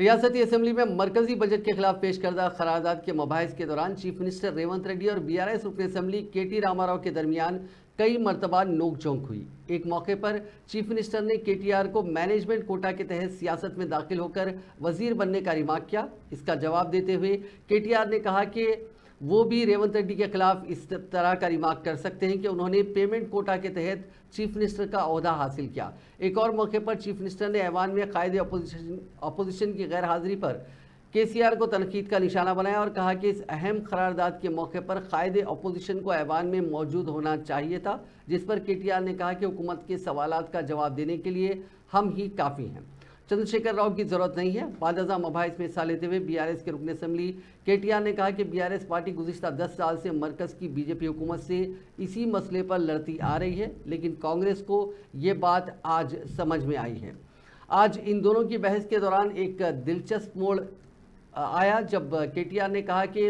रियासती असेंबली में मरकजी बजट के खिलाफ पेश करदा करारदाद के मबाहिस के दौरान चीफ मिनिस्टर रेवंत रेड्डी और बीआरएस रुकन असेंबली केटी रामाराव के दरमियान कई मरतबा नोकझोंक हुई। एक मौके पर चीफ मिनिस्टर ने केटीआर को मैनेजमेंट कोटा के तहत सियासत में दाखिल होकर वजीर बनने का रिमार्क किया। इसका जवाब देते हुए केटीआर ने कहा कि वो भी रेवंत रेड्डी के खिलाफ इस तरह का रिमार्क कर सकते हैं कि उन्होंने पेमेंट कोटा के तहत चीफ मिनिस्टर का ओहदा हासिल किया। एक और मौके पर चीफ मिनिस्टर ने ऐवान में कायदे अपोजिशन की गैर हाजिरी पर केसीआर को तनकीद का निशाना बनाया और कहा कि इस अहम करारदाद के मौके पर कायदे अपोजिशन को ऐवान में मौजूद होना चाहिए था, जिस पर केटीआर ने कहा कि हुकूमत के सवालात का जवाब देने के लिए हम ही काफ़ी हैं, चंद्रशेखर राव की जरूरत नहीं है। बादजा मबाहिस में हिस्सा लेते हुए बीआरएस के रुकन असेंबली केटीआर ने कहा कि बीआरएस पार्टी गुज़िश्ता 10 साल से मरकज़ की बीजेपी हुकूमत से इसी मसले पर लड़ती आ रही है, लेकिन कांग्रेस को ये बात आज समझ में आई है। आज इन दोनों की बहस के दौरान एक दिलचस्प मोड़ आया जब केटीआर ने कहा कि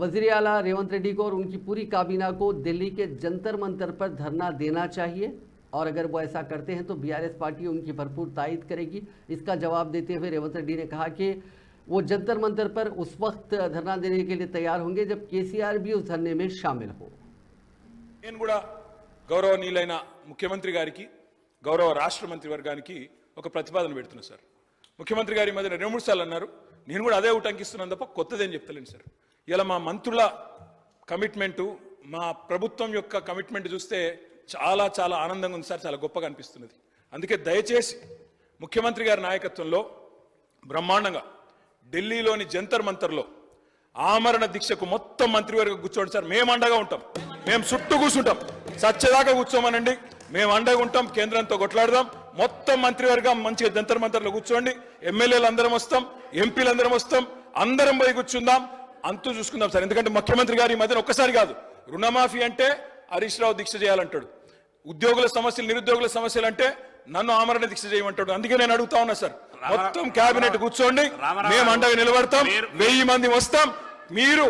वज़ीर आला रेवंत रेड्डी को और उनकी पूरी काबीना को दिल्ली के जंतर मंतर पर धरना देना चाहिए और अगर वो ऐसा करते हैं तो बीआरएस पार्टी उनकी भरपूर तायद करेगी। इसका जवाब देते हुए रेवंत रेड्डी ने कहा कि वो जंतर मंतर पर उस वक्त धरना देने के लिए तैयार होंगे जब केसीआर भी उस धरने में शामिल हो। गौरवनीयुलैन मुख्यमंत्री गारिकी गौरव राष्ट्र मंत्रिवर्गानिकी ఒక ప్రతిపాదన పెడుతున్నా సార్। ముఖ్యమంత్రి గారి మధ్య 2-3 సార్లు అన్నారు, నేను కూడా అదే ఉటంకిస్తున్నాను తప్ప కొత్తదేం చెప్తలేను సార్। ఇలా మా మంత్రుల కమిట్మెంట్, మా ప్రభుత్వం యొక్క కమిట్మెంట్ చూస్తే చాలా చాలా ఆనందంగా ఉంది సార్, చాలా గొప్పగా అనిపిస్తున్నది। అందుకే దయచేసి ముఖ్యమంత్రి గారి నాయకత్వంలో బ్రహ్మాండంగా ఢిల్లీలోని జంతర్ మంతర్లో ఆమరణ దీక్షకు మొత్తం మంత్రివర్గం కూర్చోండి సార్, మేము అండగా ఉంటాం, మేము చుట్టూ కూర్చుంటాం, సచ్చేదాకా కూర్చోమనండి, మేము అండగా ఉంటాం, కేంద్రంతో కొట్లాడదాం, మొత్తం మంత్రివర్గం మంచిగా జంతర్ మంతర్లో కూర్చోండి, ఎమ్మెల్యేలు అందరం వస్తాం, ఎంపీలు అందరం వస్తాం, అందరం పోయి కూర్చుందాం, అంతూ చూసుకుందాం సార్। ఎందుకంటే ముఖ్యమంత్రి గారి మధ్యన ఒక్కసారి కాదు, రుణమాఫీ అంటే హరీష్ రావు దీక్ష చేయాలంటాడు, ఉద్యోగుల సమస్యలు నిరుద్యోగుల సమస్యలు అంటే నన్ను ఆమరణ దీక్ష చేయమంటాడు। అందుకే నేను అడుగుతా ఉన్నా సార్, మొత్తం కేబినెట్ కూర్చోండి, మేము అండగా నిలబడతాం, 1000 మంది వస్తాం, మీరు